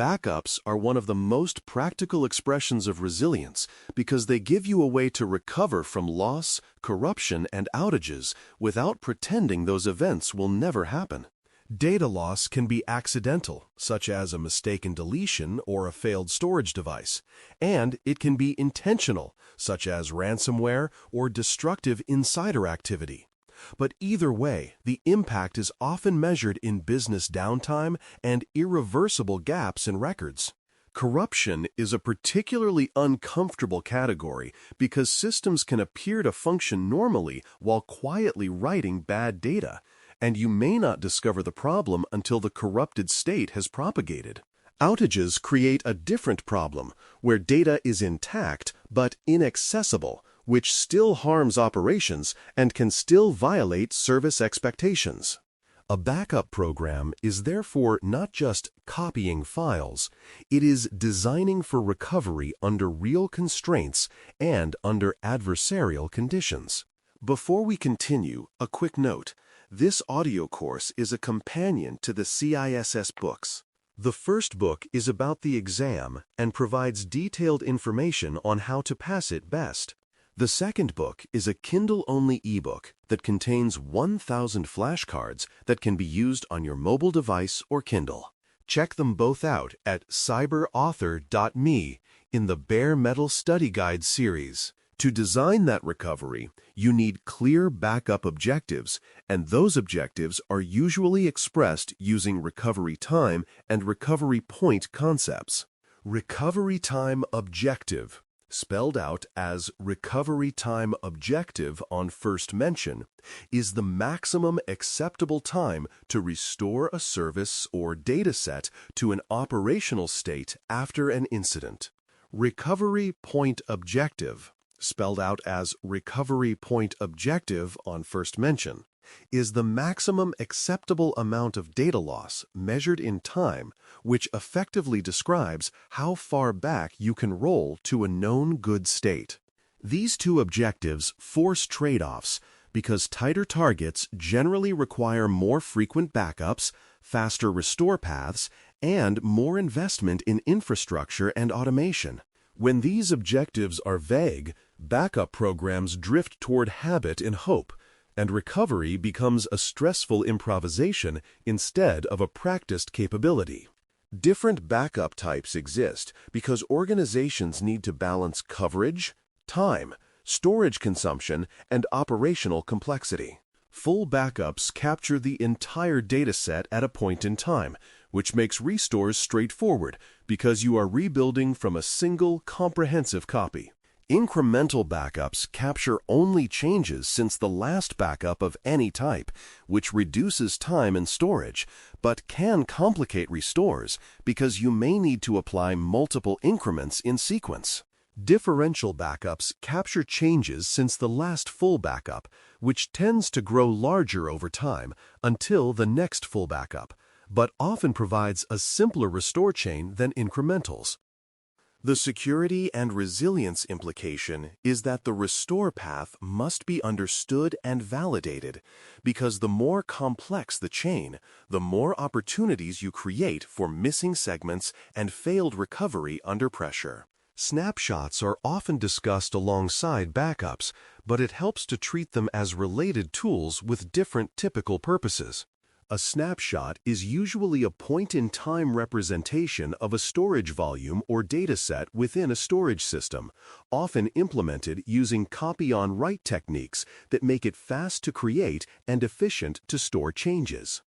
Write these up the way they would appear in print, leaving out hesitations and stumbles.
Backups are one of the most practical expressions of resilience because they give you a way to recover from loss, corruption, and outages without pretending those events will never happen. Data loss can be accidental, such as a mistaken deletion or a failed storage device, and it can be intentional, such as ransomware or destructive insider activity. But either way, the impact is often measured in business downtime and irreversible gaps in records. Corruption is a particularly uncomfortable category because systems can appear to function normally while quietly writing bad data, and you may not discover the problem until the corrupted state has propagated. Outages create a different problem, where data is intact but inaccessible, which still harms operations and can still violate service expectations. A backup program is therefore not just copying files, it is designing for recovery under real constraints and under adversarial conditions. Before we continue, a quick note. This audio course is a companion to the CISS books. The first book is about the exam and provides detailed information on how to pass it best. The second book is a Kindle-only ebook that contains 1,000 flashcards that can be used on your mobile device or Kindle. Check them both out at cyberauthor.me in the Bare Metal Study Guide series. To design that recovery, you need clear backup objectives, and those objectives are usually expressed using recovery time and recovery point concepts. Recovery time objective, spelled out as recovery time objective on first mention, is the maximum acceptable time to restore a service or data set to an operational state after an incident. Recovery point objective, spelled out as recovery point objective on first mention, is the maximum acceptable amount of data loss measured in time, which effectively describes how far back you can roll to a known good state. These two objectives force trade-offs because tighter targets generally require more frequent backups, faster restore paths, and more investment in infrastructure and automation. When these objectives are vague, backup programs drift toward habit and hope, and recovery becomes a stressful improvisation instead of a practiced capability. Different backup types exist because organizations need to balance coverage, time, storage consumption, and operational complexity. Full backups capture the entire data set at a point in time, which makes restores straightforward because you are rebuilding from a single comprehensive copy. Incremental backups capture only changes since the last backup of any type, which reduces time and storage, but can complicate restores because you may need to apply multiple increments in sequence. Differential backups capture changes since the last full backup, which tends to grow larger over time until the next full backup, but often provides a simpler restore chain than incrementals. The security and resilience implication is that the restore path must be understood and validated, because the more complex the chain, the more opportunities you create for missing segments and failed recovery under pressure. Snapshots are often discussed alongside backups, but it helps to treat them as related tools with different typical purposes. A snapshot is usually a point-in-time representation of a storage volume or data set within a storage system, often implemented using copy-on-write techniques that make it fast to create and efficient to store changes.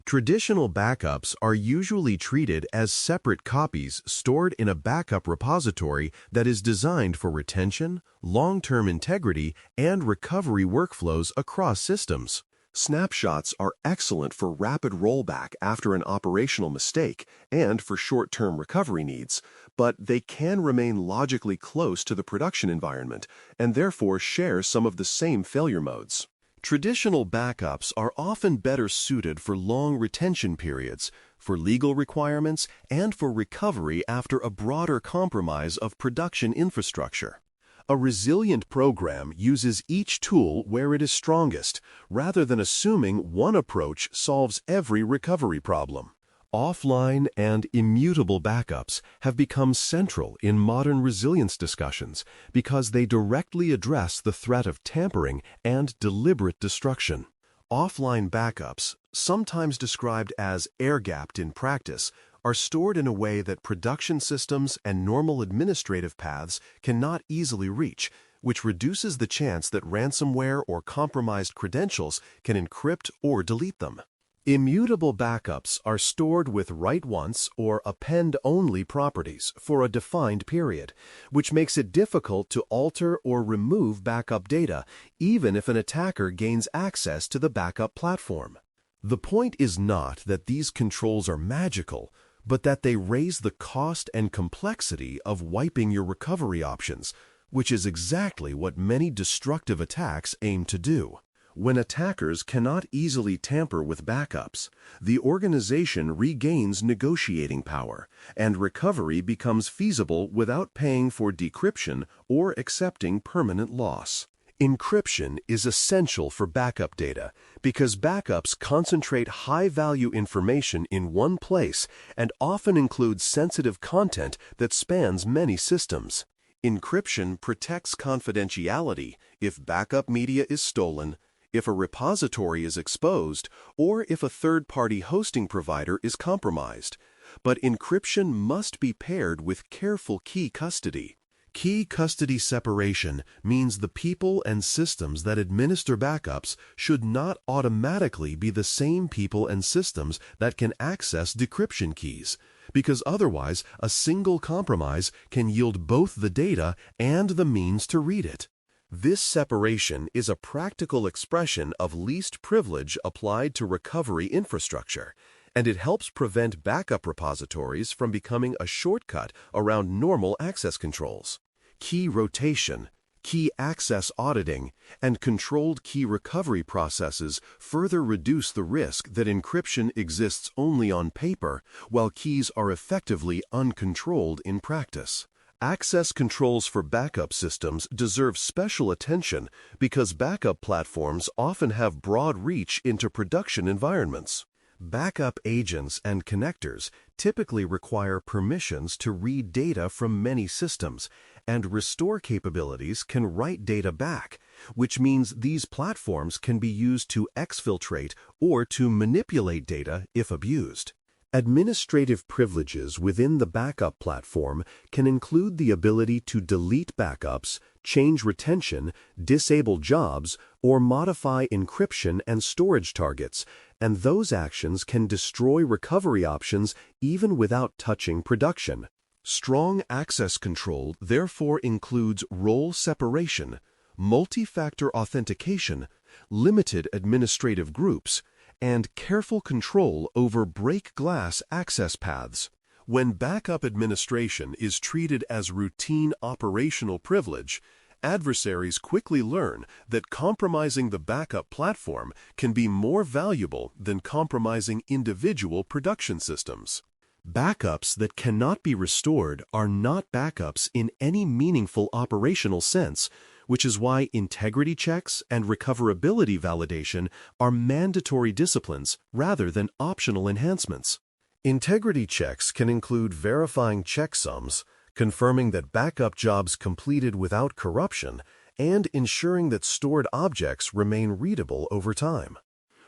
Traditional backups are usually treated as separate copies stored in a backup repository that is designed for retention, long-term integrity, and recovery workflows across systems. Snapshots are excellent for rapid rollback after an operational mistake and for short-term recovery needs, but they can remain logically close to the production environment and therefore share some of the same failure modes. Traditional backups are often better suited for long retention periods, for legal requirements, and for recovery after a broader compromise of production infrastructure. A resilient program uses each tool where it is strongest, rather than assuming one approach solves every recovery problem. Offline and immutable backups have become central in modern resilience discussions because they directly address the threat of tampering and deliberate destruction. Offline backups, sometimes described as air-gapped in practice, are stored in a way that production systems and normal administrative paths cannot easily reach, which reduces the chance that ransomware or compromised credentials can encrypt or delete them. Immutable backups are stored with write-once or append-only properties for a defined period, which makes it difficult to alter or remove backup data, even if an attacker gains access to the backup platform. The point is not that these controls are magical, but that they raise the cost and complexity of wiping your recovery options, which is exactly what many destructive attacks aim to do. When attackers cannot easily tamper with backups, the organization regains negotiating power, and recovery becomes feasible without paying for decryption or accepting permanent loss. Encryption is essential for backup data because backups concentrate high-value information in one place and often include sensitive content that spans many systems. Encryption protects confidentiality if backup media is stolen, if a repository is exposed, or if a third-party hosting provider is compromised. But encryption must be paired with careful key custody. Key custody separation means the people and systems that administer backups should not automatically be the same people and systems that can access decryption keys, because otherwise a single compromise can yield both the data and the means to read it. This separation is a practical expression of least privilege applied to recovery infrastructure, and it helps prevent backup repositories from becoming a shortcut around normal access controls. Key rotation, key access auditing, and controlled key recovery processes further reduce the risk that encryption exists only on paper while keys are effectively uncontrolled in practice. Access controls for backup systems deserve special attention because backup platforms often have broad reach into production environments. Backup agents and connectors typically require permissions to read data from many systems, and restore capabilities can write data back, which means these platforms can be used to exfiltrate or to manipulate data if abused. Administrative privileges within the backup platform can include the ability to delete backups, change retention, disable jobs, or modify encryption and storage targets, and those actions can destroy recovery options even without touching production. Strong access control therefore includes role separation, multi-factor authentication, limited administrative groups, and careful control over break-glass access paths. When backup administration is treated as routine operational privilege, adversaries quickly learn that compromising the backup platform can be more valuable than compromising individual production systems. Backups that cannot be restored are not backups in any meaningful operational sense, which is why integrity checks and recoverability validation are mandatory disciplines rather than optional enhancements. Integrity checks can include verifying checksums, confirming that backup jobs completed without corruption, and ensuring that stored objects remain readable over time.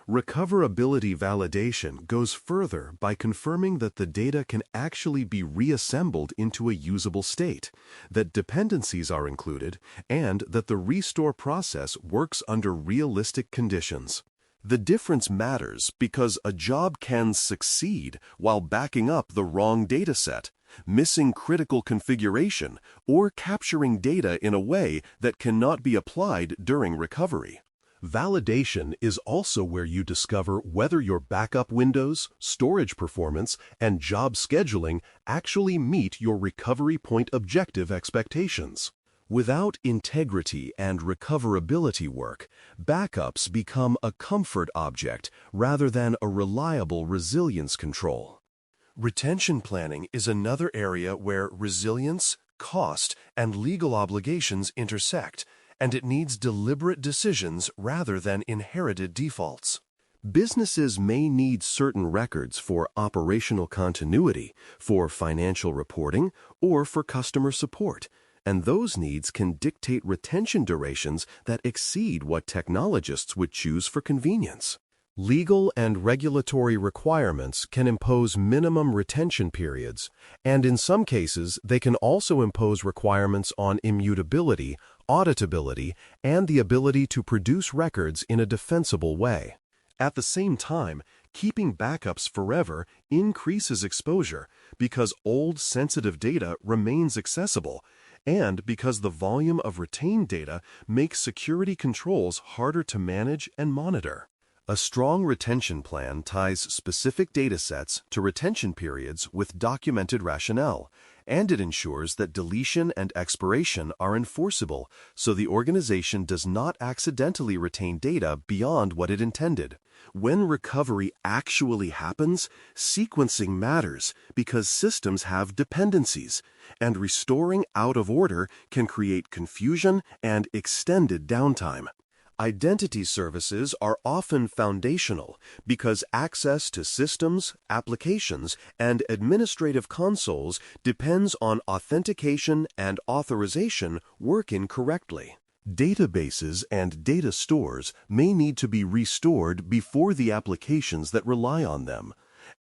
Recoverability validation goes further by confirming that the data can actually be reassembled into a usable state, that dependencies are included, and that the restore process works under realistic conditions. The difference matters because a job can succeed while backing up the wrong dataset, missing critical configuration, or capturing data in a way that cannot be applied during recovery. Validation is also where you discover whether your backup windows, storage performance, and job scheduling actually meet your recovery point objective expectations. Without integrity and recoverability work, backups become a comfort object rather than a reliable resilience control. Retention planning is another area where resilience, cost, and legal obligations intersect, and it needs deliberate decisions rather than inherited defaults. Businesses may need certain records for operational continuity, for financial reporting, or for customer support, and those needs can dictate retention durations that exceed what technologists would choose for convenience. Legal and regulatory requirements can impose minimum retention periods, and in some cases, they can also impose requirements on immutability, auditability, and the ability to produce records in a defensible way. At the same time, keeping backups forever increases exposure because old sensitive data remains accessible, and because the volume of retained data makes security controls harder to manage and monitor. A strong retention plan ties specific data sets to retention periods with documented rationale, and it ensures that deletion and expiration are enforceable so the organization does not accidentally retain data beyond what it intended. When recovery actually happens, sequencing matters because systems have dependencies, and restoring out of order can create confusion and extended downtime. Identity services are often foundational because access to systems, applications, and administrative consoles depends on authentication and authorization working correctly. Databases and data stores may need to be restored before the applications that rely on them,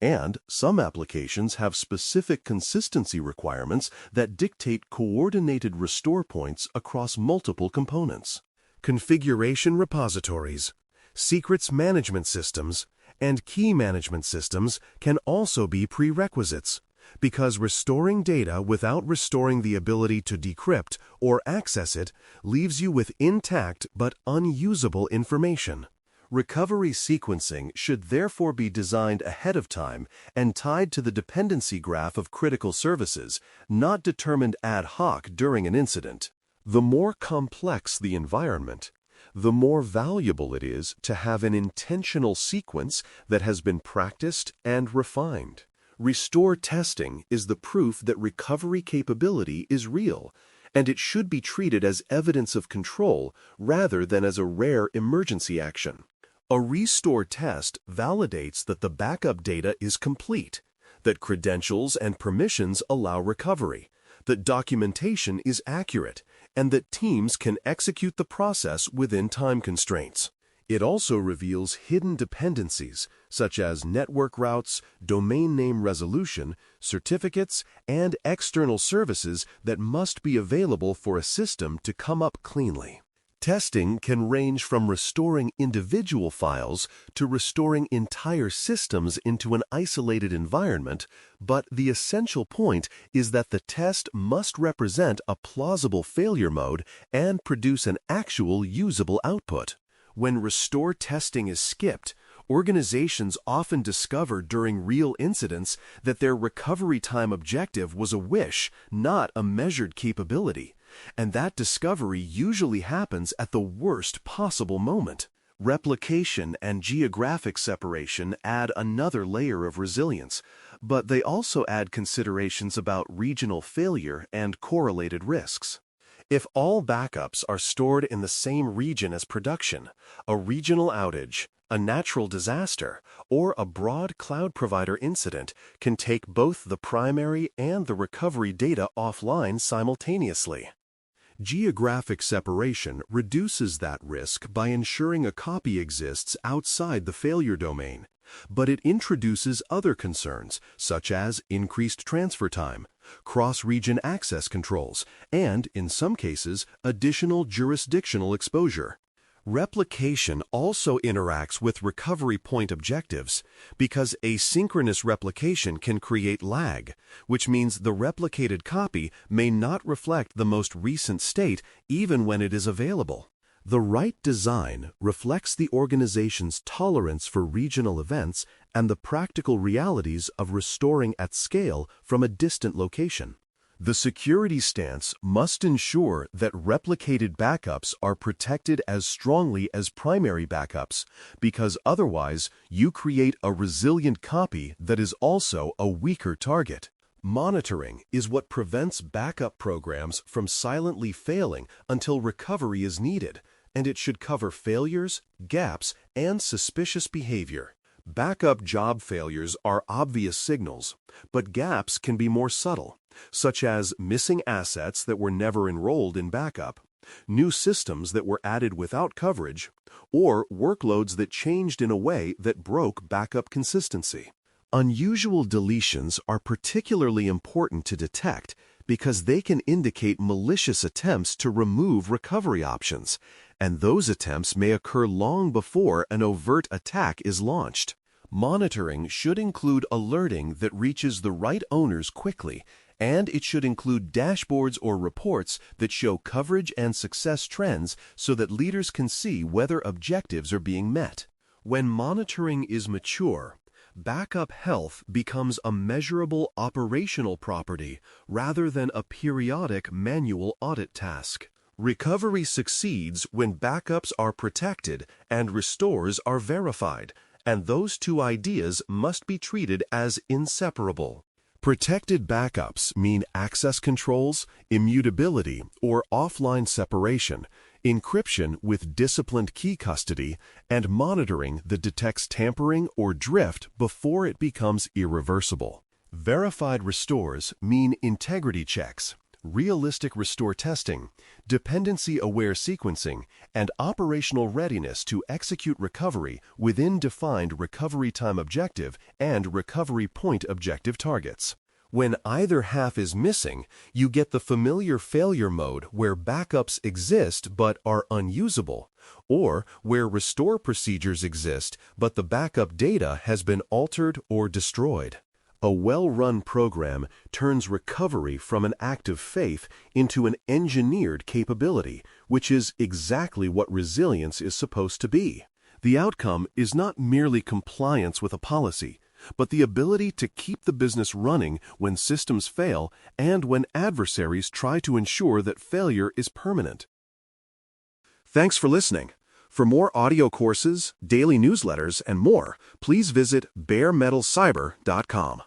and some applications have specific consistency requirements that dictate coordinated restore points across multiple components. Configuration repositories, secrets management systems, and key management systems can also be prerequisites, because restoring data without restoring the ability to decrypt or access it leaves you with intact but unusable information. Recovery sequencing should therefore be designed ahead of time and tied to the dependency graph of critical services, not determined ad hoc during an incident. The more complex the environment, the more valuable it is to have an intentional sequence that has been practiced and refined. Restore testing is the proof that recovery capability is real, and it should be treated as evidence of control rather than as a rare emergency action. A restore test validates that the backup data is complete, that credentials and permissions allow recovery, that documentation is accurate, and that teams can execute the process within time constraints. It also reveals hidden dependencies, such as network routes, domain name resolution, certificates, and external services that must be available for a system to come up cleanly. Testing can range from restoring individual files to restoring entire systems into an isolated environment, but the essential point is that the test must represent a plausible failure mode and produce an actual usable output. When restore testing is skipped, organizations often discover during real incidents that their recovery time objective was a wish, not a measured capability. And that discovery usually happens at the worst possible moment. Replication and geographic separation add another layer of resilience, but they also add considerations about regional failure and correlated risks. If all backups are stored in the same region as production, a regional outage, a natural disaster, or a broad cloud provider incident can take both the primary and the recovery data offline simultaneously. Geographic separation reduces that risk by ensuring a copy exists outside the failure domain, but it introduces other concerns, such as increased transfer time, cross-region access controls, and, in some cases, additional jurisdictional exposure. Replication also interacts with recovery point objectives because asynchronous replication can create lag, which means the replicated copy may not reflect the most recent state even when it is available. The right design reflects the organization's tolerance for regional events and the practical realities of restoring at scale from a distant location. The security stance must ensure that replicated backups are protected as strongly as primary backups, because otherwise you create a resilient copy that is also a weaker target. Monitoring is what prevents backup programs from silently failing until recovery is needed, and it should cover failures, gaps, and suspicious behavior. Backup job failures are obvious signals, but gaps can be more subtle, such as missing assets that were never enrolled in backup, new systems that were added without coverage, or workloads that changed in a way that broke backup consistency. Unusual deletions are particularly important to detect because they can indicate malicious attempts to remove recovery options, and those attempts may occur long before an overt attack is launched. Monitoring should include alerting that reaches the right owners quickly, and it should include dashboards or reports that show coverage and success trends so that leaders can see whether objectives are being met. When monitoring is mature, backup health becomes a measurable operational property rather than a periodic manual audit task. Recovery succeeds when backups are protected and restores are verified, and those two ideas must be treated as inseparable. Protected backups mean access controls, immutability, or offline separation, encryption with disciplined key custody, and monitoring that detects tampering or drift before it becomes irreversible. Verified restores mean integrity checks, realistic restore testing, dependency-aware sequencing, and operational readiness to execute recovery within defined recovery time objective and recovery point objective targets. When either half is missing, you get the familiar failure mode where backups exist but are unusable, or where restore procedures exist but the backup data has been altered or destroyed. A well-run program turns recovery from an act of faith into an engineered capability, which is exactly what resilience is supposed to be. The outcome is not merely compliance with a policy, but the ability to keep the business running when systems fail and when adversaries try to ensure that failure is permanent. Thanks for listening. For more audio courses, daily newsletters, and more, please visit baremetalcyber.com.